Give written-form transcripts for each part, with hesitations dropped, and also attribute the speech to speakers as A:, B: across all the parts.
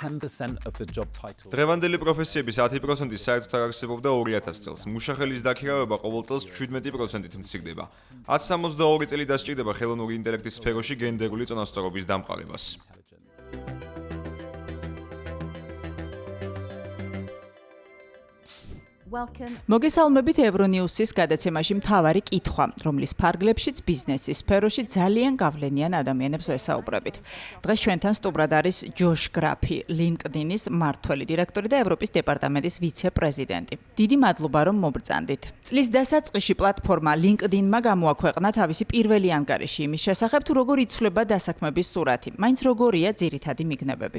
A: 10% of the job title.
B: დღევანდელი პროფესიების 10% საერთოდ არ არსებობდა 2000 წელს. მუშახელის დაქირავება ყოველ წელს 17%-ით მცირდება. 162 წელი დასჭირდება ხელოვნური ინტელექტის სფეროში გენდერული წონასწორობის დამყარებას.
C: მოგესალმებით ევრონიუსის გადაცემაში მთავარი კითხვა, რომლის ფარგლებშიც ბიზნესის სფეროში ძალიან გავლენიან ადამიანებს ვესაუბრებით. დღეს ჩვენთან სტუმრად არის ჯოშ გრაფი, LinkedIn-ის მმართველი დირექტორი და ევროპის დეპარტამენტის ვიცე-პრეზიდენტი. დიდი მადლობა, რომ მობრძანდით. წლის დასაწყისში პლატფორმა LinkedIn-მა გამოაქვეყნა თავისი პირველი ანგარიში იმის შესახებ, თუ როგორ იცვლება დასაქმების სურათი. მაინც როგორია ძირითადი მიგნებები.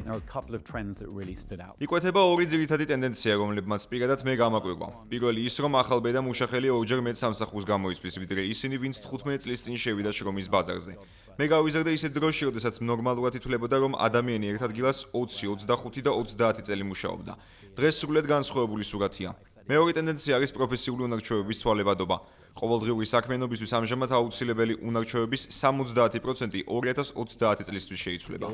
B: იკვეთება ორი ძირითადი ტენდენცია, რომლებმაც პირადად მე გამაკვირვა. პირველი ის, რომ ახალბე და მუშახელი ორჯერ მეტ სამსახურს გამოიწვის, ვიდრე ისინი, ვინც 15 წლის წინ შევიდა შრომის ბაზარზე. მე გავიზარდა ისეთ დროში, როდესაც ნორმალურად ითვლებოდა, რომ ადამიანი ერთ ადგილას 20, 25 და 30 წელი მუშაობდა. დღეს სრულად განსხვავებული სურათია. მეორე ტენდენცია არის პროფესიული უნარჩვევების ცვალებადობა. ყოველდღიური საქმიანობისთვის ამჟამად აუცილებელი უნარჩვევების 70% 2030 წლისთვის შეიცვლება.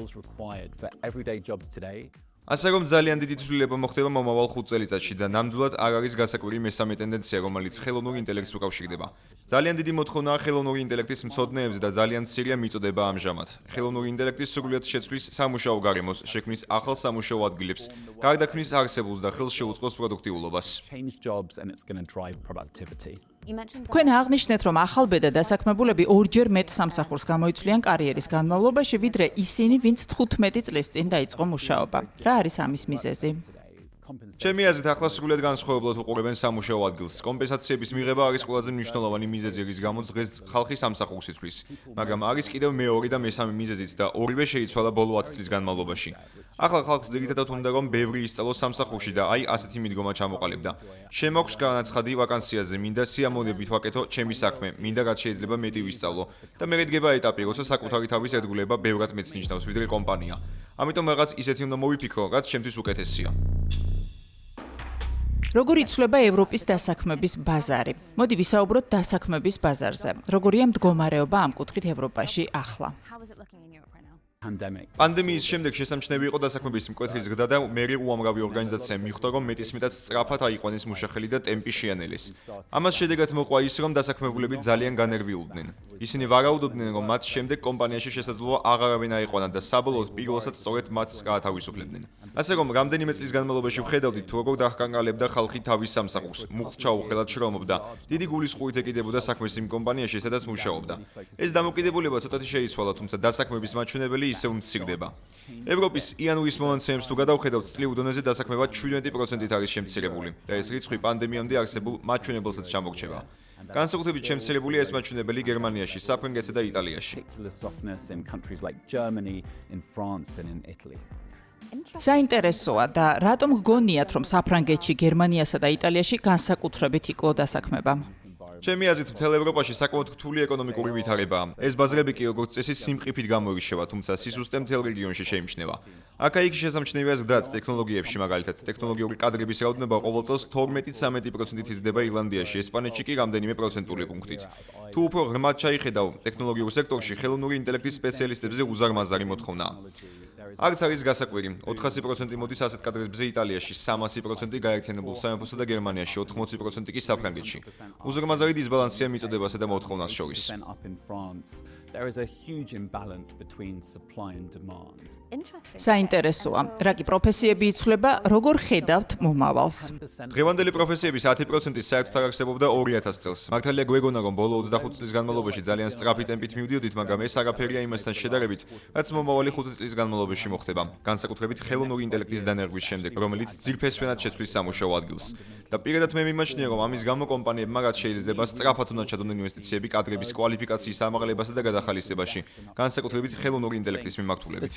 B: ასე რომ ძალიან დიდი ცვლილება მოხდება მომავალ 5 წელიწადში და ნამდვილად არ არის გასაკვირი მესამე ტენდენცია, რომელიც ხელოვნურ ინტელექტს უკავშირდება. ძალიან დიდი მოთხოვნაა ხელოვნური ინტელექტის მცოდნეებზე და ძალიან მცირეა მიწოდება ამჟამად. ხელოვნური ინტელექტის სრულად შეცვლის სამუშაო გარემოს, შექმნის ახალ სამუშაო ადგილებს, გარდაქმნის არსებულს და ხელს შეუწყოს პროდუქტიულობას.
C: თქვენ აღნიშნეთ, რომ ახალბედა დასაქმებულები ორჯერ მეტ სამსახურს გამოიცვლიან კარიერის განმავლობაში, ვიდრე ისინი, ვინც 15 წლის წინ დაიწყო მუშაობა. რა არის ამის მიზეზი?
B: ჩემი აზრით, ახლა სრულად განსხვავებულად უყურებენ სამუშაო ადგილს. კომპენსაციების მიღება არის ყველაზე მნიშვნელოვანი მიზეზი, რის გამოც დღეს ხალხი სამსახურს იცვლის. მაგრამ არის კიდევ მეორე და მესამე მიზეზიც და ორივე შეიცვალა ბოლო 10 წლის განმავლობაში. ახლა ხალხს ძირითადად უნდა რომ ბევრი ისწავლოს სამსახურში და აი ასეთი მიდგომა ჩამოყალიბდა. შემოგვს განაცხადი ვაკანსიაზე, მინდა სიამოვნებით ვაკეთო ჩემი საქმე, მინდა რაც შეიძლება მეტი ვისწავლო და მე დგება ეტაპი, როცა საკუთარი თავის ერთგულება ბევრად მეტს ნიშნავს, ვიდრე კომპანია. ამიტომ რაღაც ისეთი უნდა მოვიფიქრო, რაც ჩემთვის უკეთესია.
C: როგორ იცვლება ევროპის დასაქმების ბაზარი? მოდი ვისაუბროთ დასაქმების ბაზარზე. როგორია მდგომარეობა ამ კუთხით ევროპაში ახლა?
B: პანდემიის შემდეგ შესამჩნევი იყო დასაქმების მკვეთრი ზრდა და მერე უამრავი ორგანიზაცია მიხვდა, რომ მეტისმეტად სწრაფად აიყვანეს მუშახელი და ტემპი შეანელეს. ამას შედეგად მოყვა ის, რომ დასაქმებულები ძალიან განერვიულდნენ. ისინი ვარაუდობდნენ, რომ მათ შემდეგ კომპანიაში შესაძლოა აღარავინ აიყვანათ და საბოლოოდ პირველსაც სწორედ მათს გაათავისუფლებდნენ. ასე რომ, რამდენიმე წლის განმავლობაში ვხედავდით, თუ როგორ დაჰკანგალებდა ხალხი თავის სამსახურს, მუხლჩაუხელად შრომობდა, დიდი გულისყურით ეკიდებოდა საქმეს იმ კომპანიაში, სადაც მუშაობდა. ეს დამოკიდებულება ცოტათი შეიცვალა, თუმცა დასაქმების მაჩვენებელი ისევ მცირდება. ევროპის იანვრის მონაცემებს თუ გადავხედავთ, წლიურ დონეზე დასაქმება 17%-ით არის შემცირებული და ეს რიცხვი პანდემიამდე არსებულ მაჩვენებელსაც ჩამორჩება. განსაკუთრებით შემცირებულია ეს მაჩვენებელი გერმანიაში, საფრანგეთსა და იტალიაში.
C: საინტერესოა და რატომ გგონიათ, რომ საფრანგეთში, გერმანიასა და იტალიაში განსაკუთრებით იკლო დასაქმება?
B: ჩემი აზრით, მთელ ევროპაში საკმაოდ რთული ეკონომიკური ვითარებაა. ეს ბაზრები კი როგორც წესი სიმყიფით გამოირჩევა, თუმცა სისუსტე მთელ რეგიონში შეიმჩნევა. აქა-იქ შესამჩნევია ზრდაც ტექნოლოგიებში, მაგალითად, ტექნოლოგიური კადრების რაოდენობა ყოველ წელს 12-13%-ით იზრდება ირლანდიაში, ესპანეთში კი რამდენიმე პროცენტული პუნქტით. თუ უფრო ღრმად ჩაიხედავ, ტექნოლოგიურ სექტორში ხელოვნური ინტელექტის სპეციალისტებზე უზარმაზარი მოთხოვნაა. არც არის გასაკვირი, 400% მოდის ასეთ კადრებზე იტალიაში, 300% გაერთიანებულ სამეფოსა და გერმანიაში, 80% კი საფრანგეთში. უზარმაზარი დისბალანსია მიწოდებასა და მოთხოვნას შორის.
C: საინტერესოა, რა კი პროფესიები იცვლება, როგორ ხედავთ მომავალს?
B: დღევანდელი პროფესიების 10% საერთოდ არ არსებობდა 2000 წელს. მართალია გვეგონა, რომ ბოლო 25 წლის განმავლობაში ძალიან სწრაფი ტემპით მივდიოდით, მაგრამ ეს არაფერია იმასთან შედარებით, რაც მომავალი 5 წლის განმავლობაში მოხდება. განსაკუთრებით ხელოვნური ინტელექტის დანერგვის შემდეგ, რომელიც ძირფესვენად შეცვლის სამუშაო ადგილს. და პირადად მე მიმაჩნია, რომ ამის გამო კომპანიებმა რაც შეიძლება სწრაფად უნდა ჩადონ ინვესტიციები კადრების კვალიფიკაციის ამაღლებასა და გადახალისებაში, განსაკუთრებით ხელოვნური ინტელექტის მიმართულებით.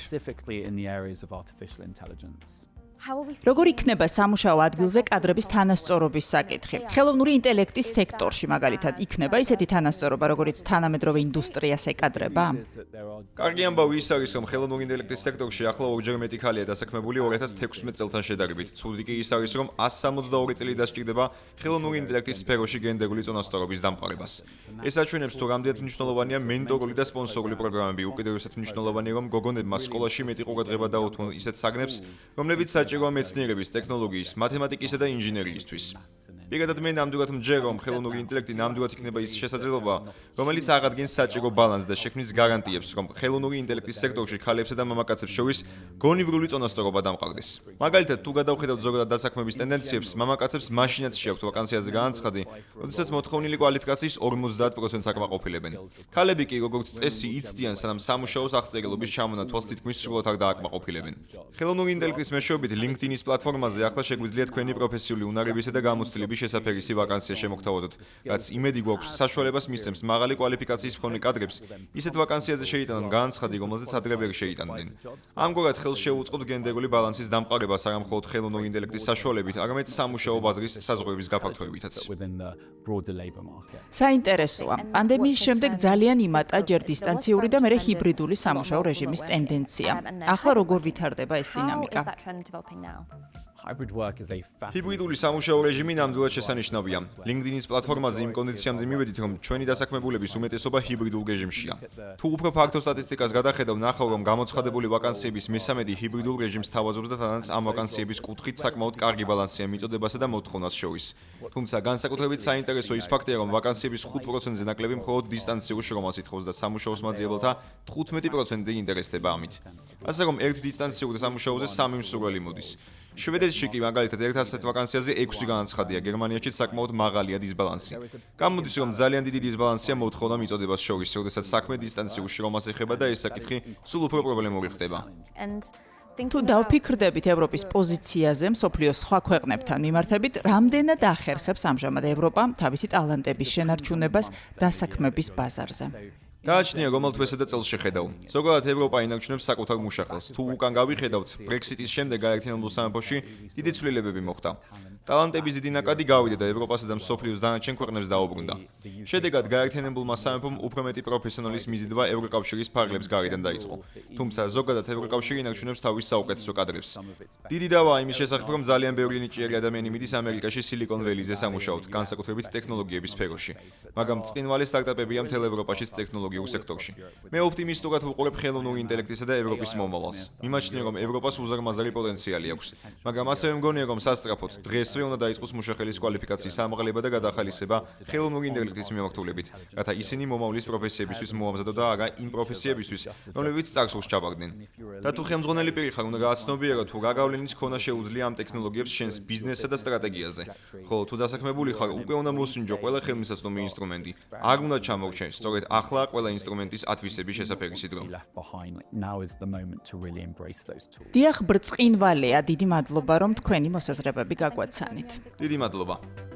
C: როგორ იქნება სამუშაო ადგილზე კადრების თანასწორობის საკითხი? ხელოვნური ინტელექტის სექტორში მაგალითად იქნება ისეთი თანასწორობა, როგორიც თანამედროვე ინდუსტრიას ეკადრება?
B: კარგი ამბავი ის არის, რომ ხელოვნური ინტელექტის სექტორში ახლა ორჯერ მეტი ქალია დასაქმებული 2016 წელთან შედარებით. ცუდი კი ის არის, რომ 162 წელი დასჭირდება ხელოვნური ინტელექტის სფეროში გენდერული წონასწორობის დამყარებას. ეს აჩვენებს, თუ რამდენად მნიშვნელოვანია მენტორული და სპონსორული პროგრამები. უკიდურესად მნიშვნელოვანია, რომ გოგონებმა სკოლაში მეტი ყურადღება დაუთმონ ისეთ საგნებს, რომლებიც საჭიროა მეცნიერების, ტექნოლოგიის, მათემატიკისა და ინჟინერიისთვის. პირადად მე ნამდვილად მჯერ, რომ ხელოვნური ინტელექტი ნამდვილად იქნება ის შესაძლებლობა, რომელიც აღადგენს საჭირო ბალანსს და შექმნის გარანტიებს, რომ ხელოვნური ინტელექტის სექტორში ქალებსა და მამაკაცებს შორის გონივრული წონასწორობა დამყარდეს. მაგალითად, თუ გადავხედავთ ზოგადად დასაქმების ტენდენციებს, მამაკაცებს მაშინაც შეაქვთ ვაკანსიაზე განაცხადი, როდესაც მოთხოვნილი კვალიფიკაციის 50%-ს აკმაყოფილებენ. ქალები კი, როგორც წესი, იცდიან, სანამ სამუშაოს აღწერილობის ჩამონათვალს თითქმის სრულად არ დააკმაყოფილებენ. ხელოვნური ინტელექტის მეშვეობით LinkedIn-ის პლატფორმაზე ახლა შეგვიძლია თქვენი პროფესიული უნარებისა და გამოცდილების შესაფერისი ვაკანსია შემოგთავაზოთ, რაც იმედი გვაქვს საშუალებას მისცემს მაღალი კვალიფიკაციის მქონე კადრებს ისეთ ვაკანსიაზე შეიტანონ განაცხადი, რომელზეც ადრე ვერ შეიტანდნენ. ამგვარად ხელს შეუწყობთ გენდერული ბალანსის დამყარებას არა მხოლოდ ხელოვნური ინტელექტის საშუალებით, არამედ სამუშაო ბაზრის საზღვრების გაფართოებითაც.
C: საინტერესოა. პანდემიის შემდეგ ძალიან იმატა ჯერ დისტანციური და მერე ჰიბრიდული სამუშაო რეჟიმის ტენდენცია. ახლა როგორ ვითარდება ეს დინამიკა?
B: ჰიბრიდული სამუშაო რეჟიმი ნამდვილად შესანიშნავია. LinkedIn-ის პლატფორმაზე იმ კონდიციამდე მივედით, რომ ჩვენი დასაქმებულების უმეტესობა ჰიბრიდულ რეჟიმშია. თუ უფრო ფაქტო სტატისტიკას გადახედავ, ნახავ, რომ გამოცხადებული ვაკანსიების მესამედი ჰიბრიდულ რეჟიმს თავაზობს და თანაც ამ ვაკანსიების კუთხით საკმაოდ კარგი ბალანსია მიწოდებასა და მოთხოვნას შორის. თუმცა განსაკუთრებით საინტერესო ის ფაქტია, რომ ვაკანსიების 5%-ზე ნაკლები მხოლოდ დისტანციურ შრომას ითხოვს და სამუშაოს მაძიებელთა 15% ინტერესდება ამით. ასე რომ ერთ დისტანციურ სამუშაოზე 3 მსურველი მოდის. შვედეთში კი მაგალითად ერთ ასეთ ვაკანსიაზე 6 განაცხადია, გერმანიაში საკმაოდ მაღალია დისბალანსი. გამოდის, რომ ძალიან დიდი დისბალანსია მოთხოვნა მიწოდებას შორის, როდესაც საქმე დისტანციურ შრომას ეხება და ეს საკითხი სულ უფრო პრობლემური ხდება.
C: თუ დავფიქრდებით ევროპის პოზიციაზე მსოფლიოს სხვა ქვეყნებთან მიმართებით, რამდენად ახერხებს ამჟამად ევროპა თავისი ტალანტების შენარჩუნებას დასაქმების ბაზარზე?
B: გააჩნია რომელ თვესა და წელს შეხედავ. ზოგადად ევროპა ინარჩუნებს საკუთარ მუშახელს. თუ უკან გავიხედავთ, Brexit-ის შემდეგ გაერთიანებულ სამეფოში დიდი ცვლილებები მოხდა. ტალანტების დიდი ნაკადი გავიდა და ევროპასა და მსოფლიოს დანარჩენ ქვეყნებს დაუბრუნდა. შედეგად გაერთიანებულმა სამეფომ უფრო მეტი პროფესიონალის მიზიდვა ევროკავშირის ფარგლებს გარედან დაიწყო. თუმცა ზოგადად ევროკავშირი ინარჩუნებს თავის საუკეთესო კადრებს. დიდი დავაა იმის შესახებ, რომ ძალიან ბევრი ნიჭიერი ადამიანი მიდის ამერიკაში Silicon Valley-ზე სამუშაოდ, განსაკუთრებით ტექნოლოგიების სფეროში. მაგრამ წყინვალე სტარტაპებია მთელ ევროპაშიც ტექნოლოგიურ სექტორში. მე ოპტიმისტურად ვუყურებ ხელოვნური ინტელექტისა და ევროპის მომავალს. მიმაჩნია, რომ ევროპას უზარმაზარი პოტენციალი აქვს, მაგრამ ასევე მგონია, რომ სასწრაფოდ დღესვე უნდა დაიწყოს მუშახელის კვალიფიკაციის ამაღლება და გადახალისება ხელოვნური ინტელექტის მიმართულებით, რათა ისინი მომავლის პროფესიებისთვის მოამზადო და არა იმ პროფესიებისთვის, რომლებიც წარსულს ჩაბარდნენ. და თუ ხელმძღვანელი პირი ხარ, უნდა გააცნობიერო, თუ რა გავლენის ქონა შეუძლია ამ ტექნოლოგიებს შენს ბიზნესსა და სტრატეგიაზე. ხოლო თუ დასაქმებული ხარ, უკვე უნდა მოსინჯო ყველა ხელმისაწვდომი ინსტრუმენტი. არ უნდა ჩამორჩე, სწორედ ახლა ყველა ინსტრუმენტის ათვისების შესაფერისი დრო.
C: დიახ, ბრწყინვალეა, დიდი მადლობა, რომ თქვენი მოსაზრებები გაგვაცანით.
B: დიდი მადლობა.